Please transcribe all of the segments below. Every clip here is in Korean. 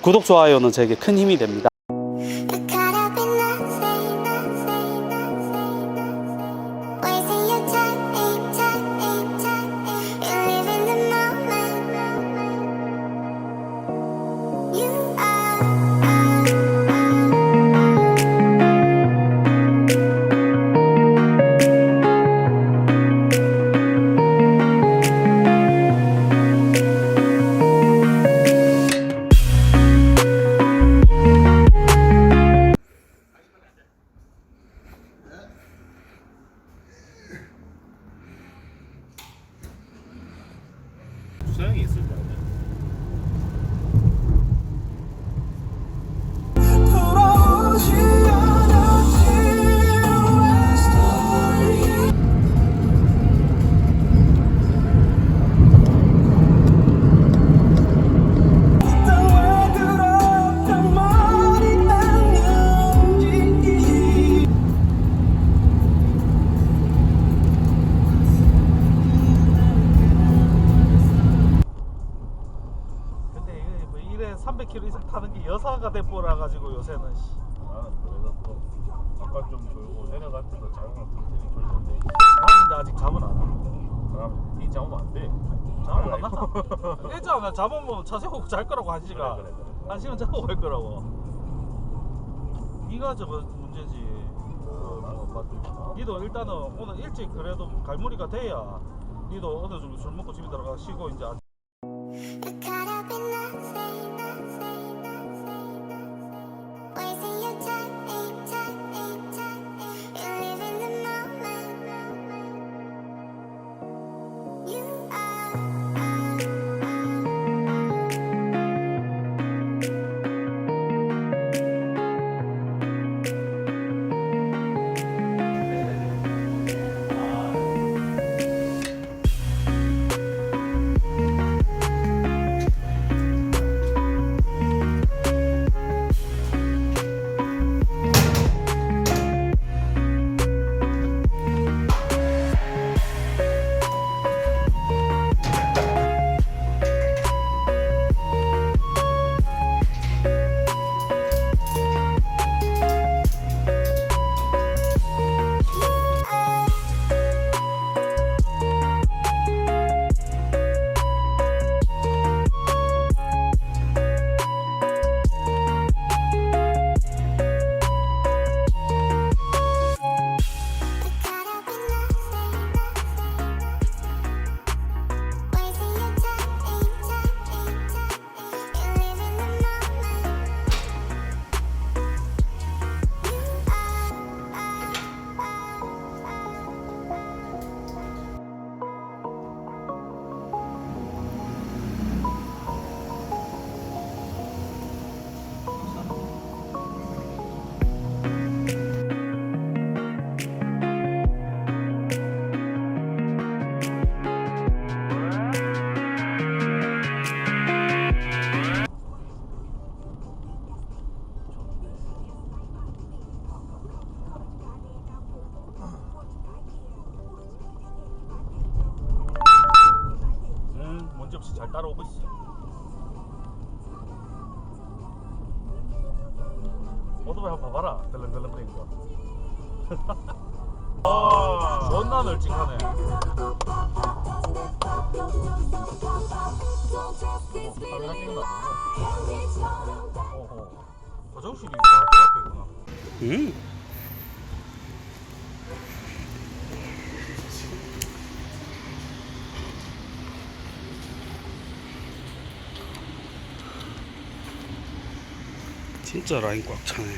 구독, 좋아요는 저에게 큰 힘이 됩니다. 소양이 있을 거 아니야? 근데 이게 뭐 일에 300km 이상 타는 게 여사가 돼버려 가지고 요새는 나는 그래서 또 아까 좀 돌고 내려갈 때도 자동으로 튼튼히 돌던데. 나는 근데 아직 잠은 안 와. 그럼 니 잡으면 안 돼. 잠은 안 와. 일잖아. 잡으면 차 세우고 잘 거라고 한 시간. 그래. 한 시간 자고 갈 거라고. 네가 저거 문제지. 나는 맞지. 니도 일단은 오늘 일찍 그래도 갈무리가 돼야 니도 어느 정도 술 먹고 집에 들어가 쉬고 이제 문제 없이 잘 따라오고 있어. 오토바이 한번 봐봐라. 덜렁덜렁거리는 거. 아, 존나 널찍하네. 카메라 찍는 거 아니야? 어허. 고정식이 다 앞에 있구나. 진짜 라인 꽉 차네.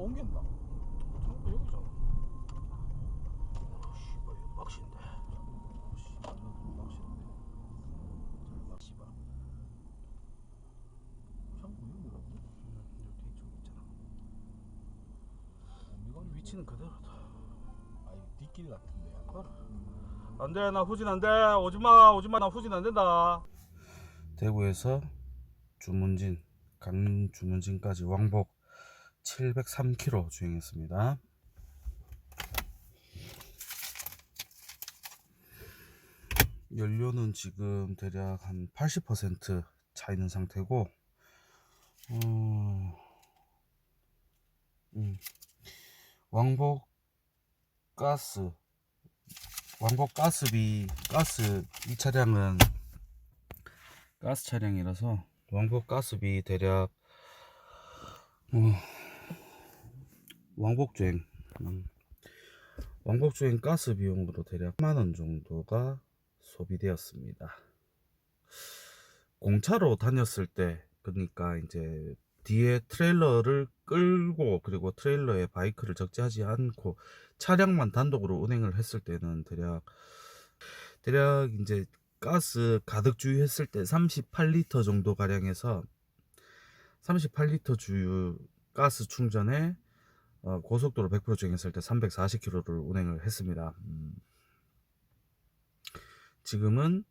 옮겼나? 창고 여기잖아. 씨발 이거 빡신데. 씨발 이거 빡신데. 잘 씨발. 창고 여기라고? 여기 쪽 있잖아. 이건 위치는 그대로다. 아니 뒷길 같은데 약간. 안돼 나 후진 안돼. 오지마 나 후진 안된다. 대구에서 주문진, 강릉 주문진까지 왕복 703km 주행했습니다. 연료는 지금 대략 한 80% 차 있는 상태고, 왕복 가스비, 이 차량은 가스 차량이라서 왕복 가스비 대략 왕복 주행 가스 비용으로 대략 10,000원 정도가 소비되었습니다. 공차로 다녔을 때, 그러니까 이제 뒤에 트레일러를 끌고 그리고 트레일러에 바이크를 적재하지 않고 차량만 단독으로 운행을 했을 때는 대략 이제 가스 가득 주유했을 때 38리터 정도 가량해서 38리터 주유 가스 충전에 고속도로 100% 주행했을 때 340km를 운행을 했습니다. 지금은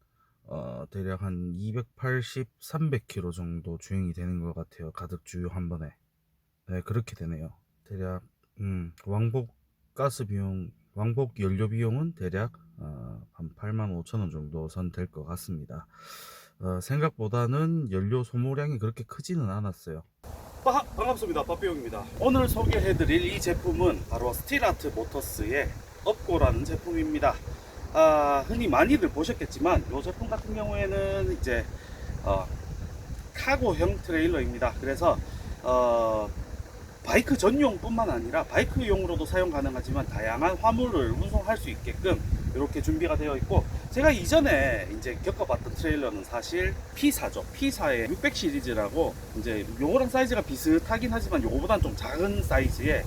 대략 한 280, 300km 정도 주행이 되는 것 같아요. 가득 주유 한 번에. 네, 그렇게 되네요. 대략 왕복 가스 비용, 왕복 연료 비용은 대략 한 85,000원 정도 선 될 것 같습니다. 생각보다는 연료 소모량이 그렇게 크지는 않았어요. 반갑습니다. 박비용입니다. 오늘 소개해드릴 이 제품은 바로 스틸아트 모터스의 업고라는 제품입니다. 흔히 많이들 보셨겠지만 이 제품 같은 경우에는 이제 카고형 트레일러입니다. 그래서 바이크 전용 뿐만 아니라 바이크용으로도 사용 가능하지만 다양한 화물을 운송할 수 있게끔 이렇게 준비가 되어 있고, 제가 이전에 이제 겪어봤던 트레일러는 사실 P4죠. P4의 600 시리즈라고 이제 요거랑 사이즈가 비슷하긴 하지만 요거보다는 좀 작은 사이즈의,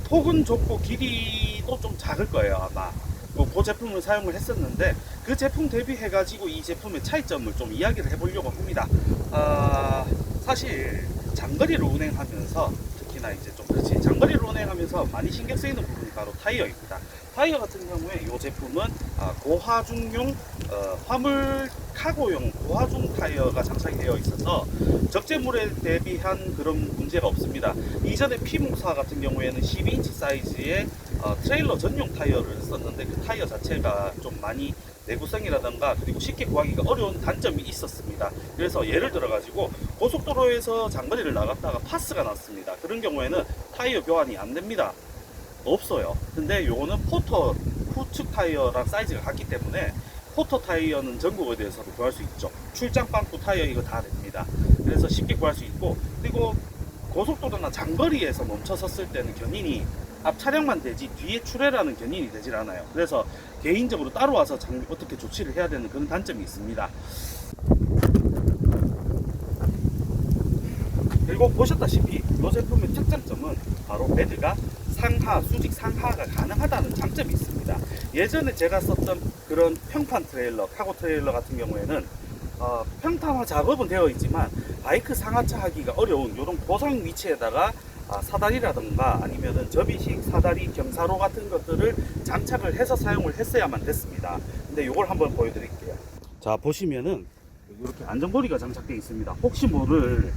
폭은 좁고 길이도 좀 작을 거예요 아마. 그 제품을 사용을 했었는데 그 제품 대비해 가지고 이 제품의 차이점을 좀 이야기를 해보려고 합니다. 사실 장거리를 운행하면서, 특히나 이제 좀 그렇지, 장거리를 운행하면서 많이 신경 쓰이는 부분이 바로 타이어입니다. 타이어 같은 경우에 이 제품은 고하중용 화물 카고용 고하중 타이어가 장착이 되어 있어서 적재물에 대비한 그런 문제가 없습니다. 이전에 P목사 같은 경우에는 12인치 사이즈의 트레일러 전용 타이어를 썼는데 그 타이어 자체가 좀 많이 내구성이라던가 그리고 쉽게 구하기가 어려운 단점이 있었습니다. 그래서 예를 들어 가지고 고속도로에서 장거리를 나갔다가 파스가 났습니다. 그런 경우에는 타이어 교환이 안 됩니다. 없어요. 근데 요거는 포터 후측 타이어랑 사이즈가 같기 때문에 포터 타이어는 전국 어디에서도 구할 수 있죠. 출장 빵꾸 타이어 이거 다 됩니다. 그래서 쉽게 구할 수 있고, 그리고 고속도로나 장거리에서 멈춰 섰을 때는 견인이 앞 차량만 되지 뒤에 출애라는 견인이 되질 않아요. 그래서 개인적으로 따로 와서 어떻게 조치를 해야 되는 그런 단점이 있습니다. 그리고 보셨다시피 이 제품의 특장점은 바로 베드가 수직 상하가 가능하다는 장점이 있습니다. 예전에 제가 썼던 그런 평판 트레일러, 카고 트레일러 같은 경우에는 평탄화 작업은 되어 있지만 바이크 상하차 하기가 어려운 이런 고상 위치에다가 사다리라든가 아니면은 접이식 사다리, 경사로 같은 것들을 장착을 해서 사용을 했어야만 됐습니다. 근데 이걸 한번 보여드릴게요. 자, 보시면은 이렇게 안전고리가 장착되어 있습니다. 혹시 모를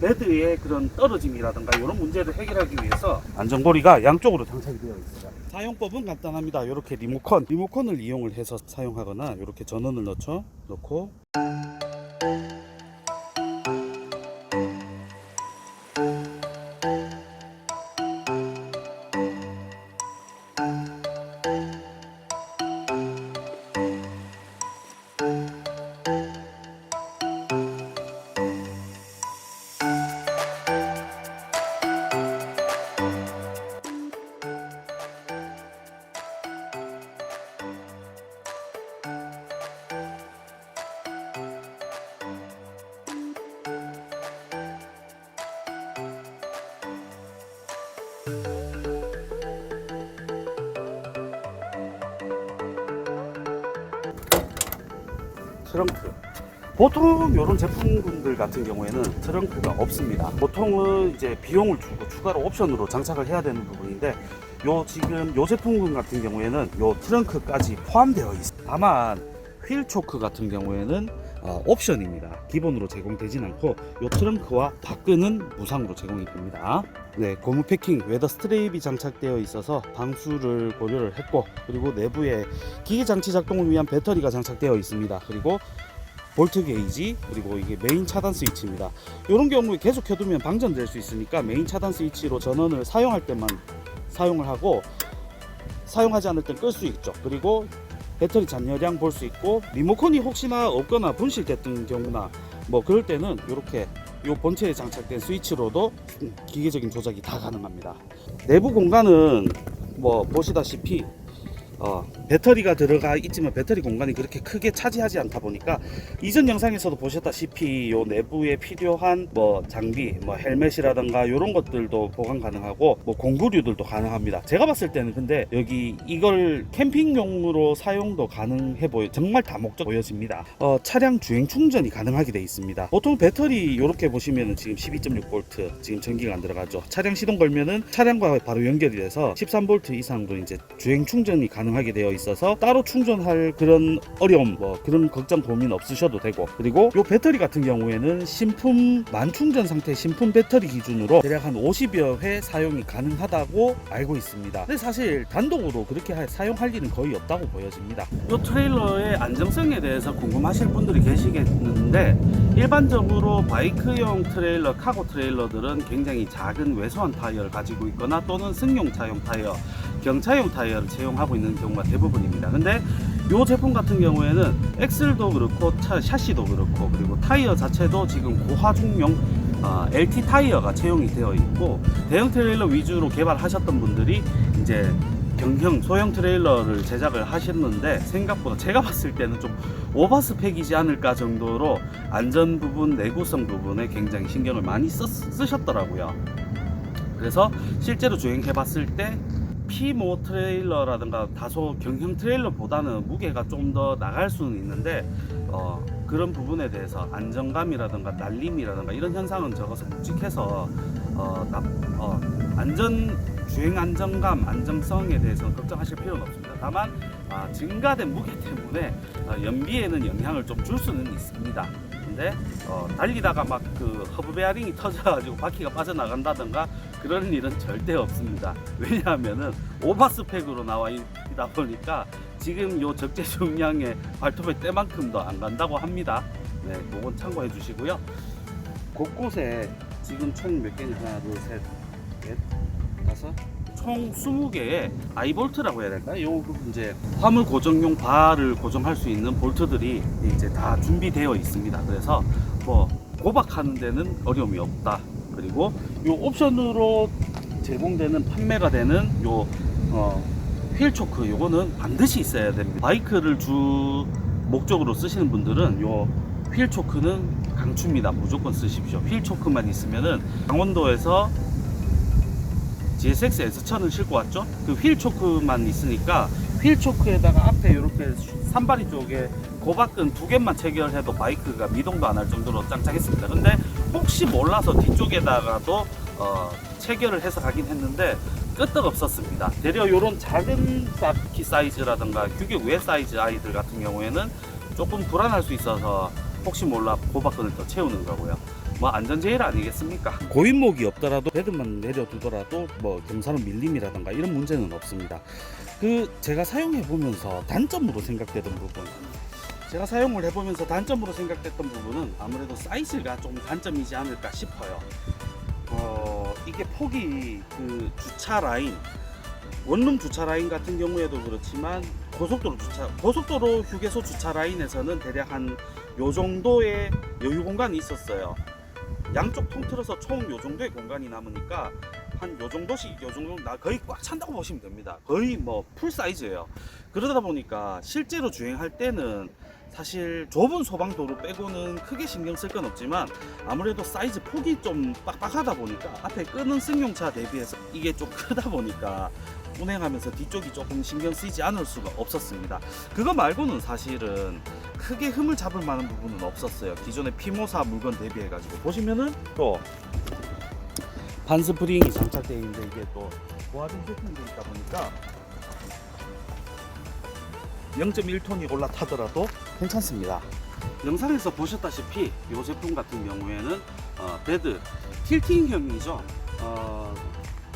베드의 그런 떨어짐이라든가 이런 문제를 해결하기 위해서 안전고리가 양쪽으로 장착이 되어 있습니다. 사용법은 간단합니다. 이렇게 리모컨을 이용을 해서 사용하거나 이렇게 전원을 넣고 트렁크. 보통 이런 제품군들 같은 경우에는 트렁크가 없습니다. 보통은 이제 비용을 주고 추가로 옵션으로 장착을 해야 되는 부분인데 지금 요 제품군 같은 경우에는 요 트렁크까지 포함되어 있습니다. 다만 휠 초크 같은 경우에는 옵션입니다. 기본으로 제공되진 않고 요 트렁크와 바꾸는 무상으로 제공이 됩니다. 네, 고무 패킹 웨더 스트랩이 장착되어 있어서 방수를 고려를 했고, 그리고 내부에 기계 장치 작동을 위한 배터리가 장착되어 있습니다. 그리고 볼트 게이지, 그리고 이게 메인 차단 스위치입니다. 이런 경우에 계속 켜두면 방전될 수 있으니까 메인 차단 스위치로 전원을 사용할 때만 사용을 하고 사용하지 않을 땐 끌 수 있죠. 그리고 배터리 잔여량 볼 수 있고, 리모컨이 혹시나 없거나 분실됐던 경우나 뭐 그럴 때는 이렇게 요 본체에 장착된 스위치로도 기계적인 조작이 다 가능합니다. 내부 공간은 뭐 보시다시피 배터리가 들어가 있지만 배터리 공간이 그렇게 크게 차지하지 않다 보니까 이전 영상에서도 보셨다시피 요 내부에 필요한 뭐 장비, 뭐 헬멧이라던가 이런 것들도 보관 가능하고 뭐 공구류들도 가능합니다. 제가 봤을 때는 근데 여기 이걸 캠핑용으로 사용도 가능해 보여, 정말 다목적 보여집니다. 차량 주행 충전이 가능하게 되어 있습니다. 보통 배터리 이렇게 보시면은 지금 12.6V 지금 전기가 안 들어가죠. 차량 시동 걸면은 차량과 바로 연결이 돼서 13V 이상으로 이제 주행 충전이 가능하게 되어 있어서 따로 충전할 그런 어려움, 뭐 그런 걱정 고민 없으셔도 되고, 그리고 이 배터리 같은 경우에는 신품 만충전 상태 신품 배터리 기준으로 대략 한 50여 회 사용이 가능하다고 알고 있습니다. 근데 사실 단독으로 그렇게 사용할 일은 거의 없다고 보여집니다. 이 트레일러의 안정성에 대해서 궁금하실 분들이 계시겠는데, 일반적으로 바이크용 트레일러, 카고 트레일러들은 굉장히 작은 왜소한 타이어를 가지고 있거나 또는 승용차용 타이어, 경차용 타이어를 채용하고 있는 경우가 대부분입니다. 근데 이 제품 같은 경우에는 엑셀도 그렇고 샤시도 그렇고, 그리고 타이어 자체도 지금 고하중용 LT 타이어가 채용이 되어 있고, 대형 트레일러 위주로 개발하셨던 분들이 이제 경형 소형 트레일러를 제작을 하셨는데 생각보다 제가 봤을 때는 좀 오버스펙이지 않을까 정도로 안전 부분, 내구성 부분에 굉장히 신경을 많이 쓰셨더라고요. 그래서 실제로 주행해 봤을 때 피모 트레일러라든가 다소 경형 트레일러보다는 무게가 좀 더 나갈 수는 있는데 그런 부분에 대해서 안정감이라든가 날림이라든가 이런 현상은 적어서 묵직해서 주행 안정감, 안정성에 대해서는 걱정하실 필요는 없습니다. 다만 증가된 무게 때문에 연비에는 영향을 좀 줄 수는 있습니다. 근데 달리다가 막 그 허브 베어링이 터져가지고 바퀴가 빠져나간다던가 그런 일은 절대 없습니다. 왜냐하면은 오버스펙으로 나와 있다 보니까 지금 요 적재 중량의 발톱의 때만큼도 안 간다고 합니다. 네, 그건 참고해 주시고요. 곳곳에 지금 총 몇 개냐? 하나, 둘, 셋, 넷, 다섯, 총 20개의 아이볼트라고 해야 될까요? 요 이제 화물 고정용 바를 고정할 수 있는 볼트들이 이제 다 준비되어 있습니다. 그래서 뭐 고박하는 데는 어려움이 없다. 그리고 요 옵션으로 제공되는 판매가 되는 요 휠 초크, 요거는 반드시 있어야 됩니다. 바이크를 주 목적으로 쓰시는 분들은 요 휠 초크는 강추입니다. 무조건 쓰십시오. 휠 초크만 있으면은 강원도에서 GSX S1000을 싣고 왔죠. 그 휠 초크만 있으니까 휠 초크에다가 앞에 이렇게 산바리 쪽에 고박근 2개만 체결해도 바이크가 미동도 안 할 정도로 짱짱했습니다. 근데 혹시 몰라서 뒤쪽에다가도 체결을 해서 가긴 했는데 끄떡없었습니다. 대려 이런 작은 바퀴 사이즈라든가 규격 외 사이즈 아이들 같은 경우에는 조금 불안할 수 있어서 혹시 몰라 고박근을 더 채우는 거고요. 뭐 안전제일 아니겠습니까? 고인목이 없더라도 베드만 내려두더라도 뭐 경사로 밀림이라든가 이런 문제는 없습니다. 제가 사용해 보면서 단점으로 생각되던 부분, 제가 사용을 해보면서 단점으로 생각됐던 부분은 아무래도 사이즈가 좀 단점이지 않을까 싶어요. 이게 폭이 그 주차 라인, 원룸 주차 라인 같은 경우에도 그렇지만 고속도로 휴게소 주차 라인에서는 대략 한 요 정도의 여유 공간이 있었어요. 양쪽 통틀어서 총 요 정도의 공간이 남으니까 한 요 정도씩, 요 정도 거의 꽉 찬다고 보시면 됩니다. 거의 뭐 풀 사이즈예요. 그러다 보니까 실제로 주행할 때는 사실 좁은 소방도로 빼고는 크게 신경 쓸 건 없지만 아무래도 사이즈 폭이 좀 빡빡하다 보니까 앞에 끄는 승용차 대비해서 이게 좀 크다 보니까 운행하면서 뒤쪽이 조금 신경 쓰이지 않을 수가 없었습니다. 그거 말고는 사실은 크게 흠을 잡을 만한 부분은 없었어요. 기존의 피모사 물건 대비해가지고 보시면은 또 반스프링이 장착되어 있는데 이게 또 고화중 세팅되어 있다 보니까 0.1톤이 올라타더라도 괜찮습니다. 영상에서 보셨다시피 이 제품 같은 경우에는 베드 틸팅형이죠.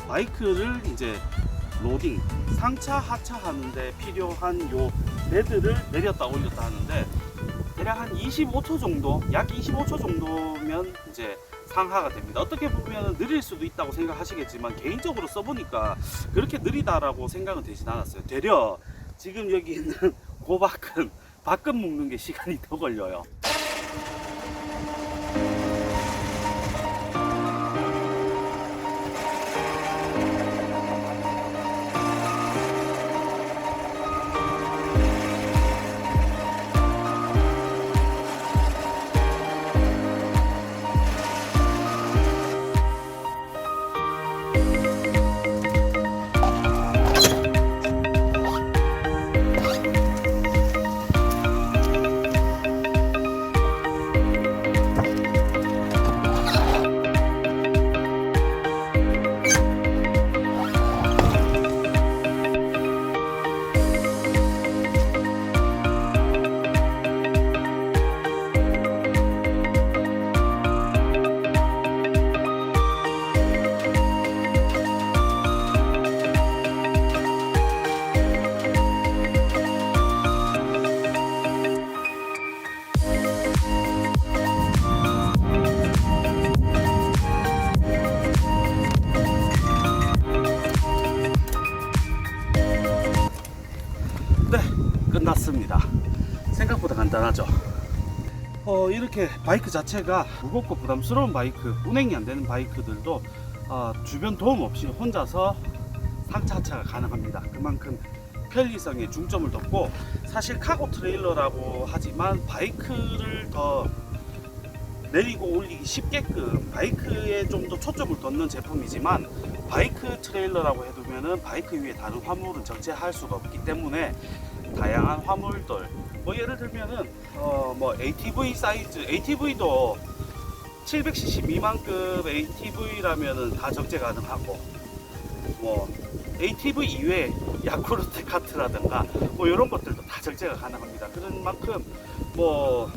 바이크를 이제 로딩 상차 하차 하는데 필요한 요 베드를 내렸다 올렸다 하는데 대략 한 25초 정도, 약 25초 정도면 이제 상하가 됩니다. 어떻게 보면 느릴 수도 있다고 생각하시겠지만 개인적으로 써보니까 그렇게 느리다라고 생각은 되진 않았어요. 되려 지금 여기 있는 고박은 바끔 묶는 게 시간이 더 걸려요. 네, 끝났습니다. 생각보다 간단하죠. 이렇게 바이크 자체가 무겁고 부담스러운 바이크, 운행이 안 되는 바이크들도 주변 도움 없이 혼자서 상차 하차가 가능합니다. 그만큼 편리성에 중점을 뒀고, 사실 카고 트레일러라고 하지만 바이크를 더 내리고 올리기 쉽게끔 바이크에 좀 더 초점을 뒀는 제품이지만, 바이크 트레일러라고 해두면은 바이크 위에 다른 화물은 적재할 수가 없기 때문에 다양한 화물들, 뭐 예를 들면은 뭐 ATV 사이즈, ATV도 700cc 미만급 ATV라면은 다 적재 가능하고, 뭐 ATV 이외에 야쿠르트 카트라든가 뭐 이런 것들도 다 적재가 가능합니다. 그런 만큼 뭐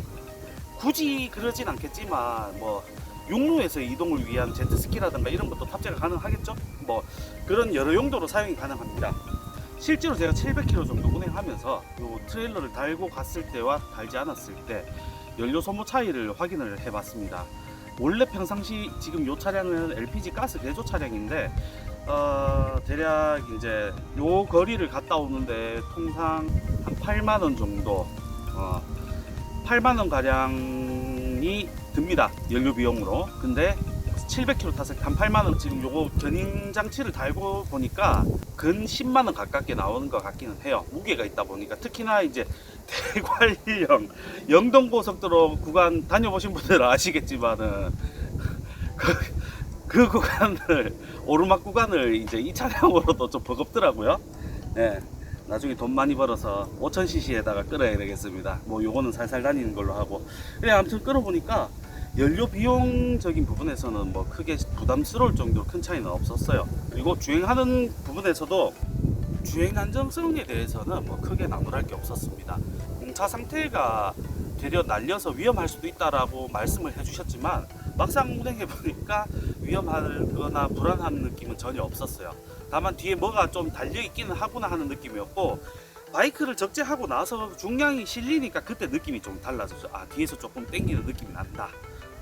굳이 그러진 않겠지만 뭐 육로에서 이동을 위한 제트스키라든가 이런 것도 탑재가 가능하겠죠. 뭐 그런 여러 용도로 사용이 가능합니다. 실제로 제가 700km 정도 운행하면서 요 트레일러를 달고 갔을 때와 달지 않았을 때 연료 소모 차이를 확인을 해봤습니다. 원래 평상시 지금 요 차량은 LPG 가스 개조 차량인데 대략 이제 요 거리를 갔다 오는데 통상 한 8만원 정도 8만원 가량이 듭니다, 연료 비용으로. 근데 700km 탔을 때 한 8만원, 지금 요거 견인 장치를 달고 보니까 근 10만원 가깝게 나오는 것 같기는 해요. 무게가 있다 보니까. 특히나 이제 대관령 영동고속도로 구간 다녀보신 분들은 아시겠지만은 그 구간을, 오르막 구간을 이제 이 차량으로도 좀 버겁더라고요. 네, 나중에 돈 많이 벌어서 5000cc에다가 끌어야 되겠습니다. 뭐 요거는 살살 다니는 걸로 하고. 아무튼 끌어보니까 연료 비용적인 부분에서는 뭐 크게 부담스러울 정도로 큰 차이는 없었어요. 그리고 주행하는 부분에서도 주행 안정성에 대해서는 뭐 크게 나무랄 게 없었습니다. 공차 상태가 되려 날려서 위험할 수도 있다라고 말씀을 해주셨지만, 막상 운행해 보니까 위험하거나 불안한 느낌은 전혀 없었어요. 다만 뒤에 뭐가 좀 달려 있기는 하구나 하는 느낌이었고, 바이크를 적재하고 나서 중량이 실리니까 그때 느낌이 좀 달라졌죠. 뒤에서 조금 당기는 느낌이 난다,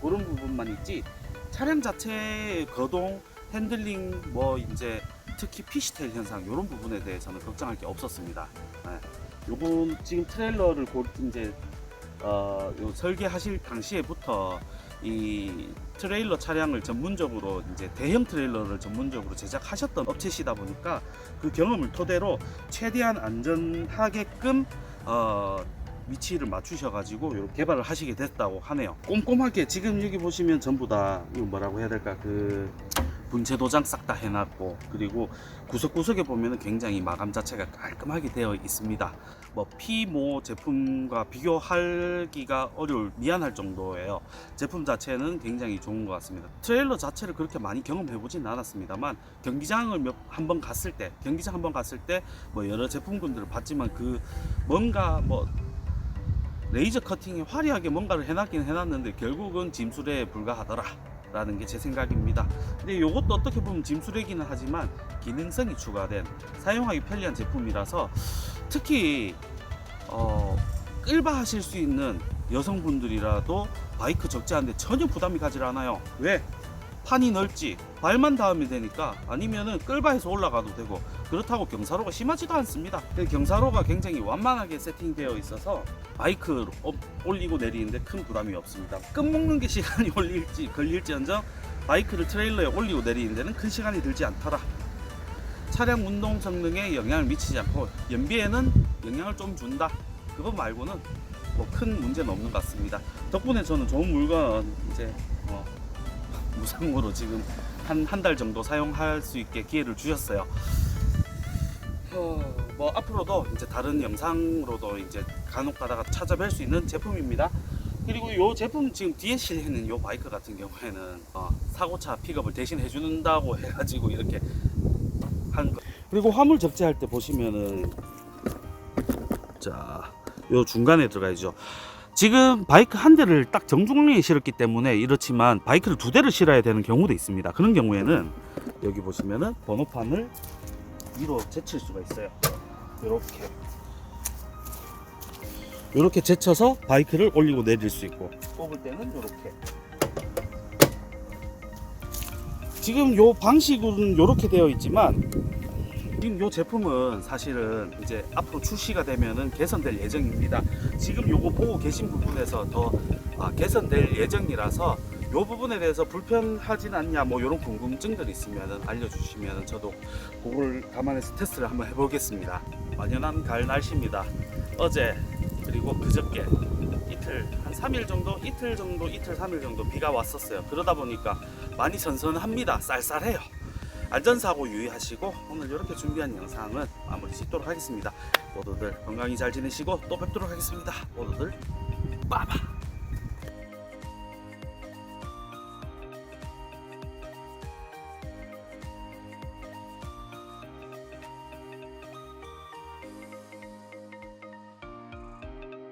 그런 부분만 있지, 차량 자체의 거동, 핸들링, 뭐 이제 특히 피시텔 현상 이런 부분에 대해서는 걱정할 게 없었습니다. 요번 지금 트레일러를 이제 요 설계하실 당시에부터 이 트레일러 차량을 전문적으로, 이제 대형 트레일러를 전문적으로 제작하셨던 업체시다 보니까 그 경험을 토대로 최대한 안전하게끔 위치를 맞추셔가지고 이렇게 개발을 하시게 됐다고 하네요. 꼼꼼하게 지금 여기 보시면 전부 다 이거 뭐라고 해야 될까, 그 분체 도장 싹 다 해놨고, 그리고 구석구석에 보면은 굉장히 마감 자체가 깔끔하게 되어 있습니다. 뭐 피모 제품과 비교하기가 미안할 정도예요. 제품 자체는 굉장히 좋은 것 같습니다. 트레일러 자체를 그렇게 많이 경험해 보진 않았습니다만, 경기장을 한번 갔을 때 뭐 여러 제품군들을 봤지만, 그 뭔가 뭐 레이저 커팅이 화려하게 뭔가를 해놨긴 해놨는데 결국은 짐수레에 불과하더라 라는 게 제 생각입니다. 근데 이것도 어떻게 보면 짐수레기는 하지만 기능성이 추가된 사용하기 편리한 제품이라서, 특히 끌바 하실 수 있는 여성분들이라도 바이크 적재하는데 전혀 부담이 가지 않아요. 왜? 판이 넓지, 발만 닿으면 되니까. 아니면은 끌바해서 올라가도 되고, 그렇다고 경사로가 심하지도 않습니다. 경사로가 굉장히 완만하게 세팅되어 있어서 바이크 올리고 내리는데 큰 부담이 없습니다. 끝먹는 게 시간이 걸릴지언정 바이크를 트레일러에 올리고 내리는 데는 큰 시간이 들지 않더라. 차량 운동 성능에 영향을 미치지 않고 연비에는 영향을 좀 준다. 그거 말고는 뭐 큰 문제는 없는 것 같습니다. 덕분에 저는 좋은 물건 이제 무상으로 지금 한 달 정도 사용할 수 있게 기회를 주셨어요. 뭐 앞으로도 이제 다른 영상으로도 이제 간혹 가다가 찾아뵐 수 있는 제품입니다. 그리고 이 제품 지금 뒤에 실리는 이 바이크 같은 경우에는 사고차 픽업을 대신 해준다고 해가지고 이렇게 한 거. 그리고 화물 적재할 때 보시면은, 자, 요 중간에 들어가 있죠. 지금 바이크 한 대를 딱 정중앙에 실었기 때문에 이렇지만, 바이크를 두 대를 실어야 되는 경우도 있습니다. 그런 경우에는 여기 보시면은 번호판을 위로 제칠 수가 있어요. 이렇게 제쳐서 바이크를 올리고 내릴 수 있고, 뽑을 때는 이렇게. 지금 요 방식은 이렇게 되어 있지만, 지금 이 제품은 사실은 이제 앞으로 출시가 되면은 개선될 예정입니다. 지금 요거 보고 계신 부분에서 더 개선될 예정이라서, 요 부분에 대해서 불편하진 않냐, 뭐 이런 궁금증들 있으면 알려주시면 저도 그걸 감안해서 테스트를 한번 해보겠습니다. 완연한 가을 날씨입니다. 어제 그리고 그저께 이틀, 한 3일 정도, 이틀 3일 정도 비가 왔었어요. 그러다 보니까 많이 선선합니다. 쌀쌀해요. 안전사고 유의하시고, 오늘 이렇게 준비한 영상은 마무리 짓도록 하겠습니다. 모두들 건강히 잘 지내시고 또 뵙도록 하겠습니다. 모두들 빠바.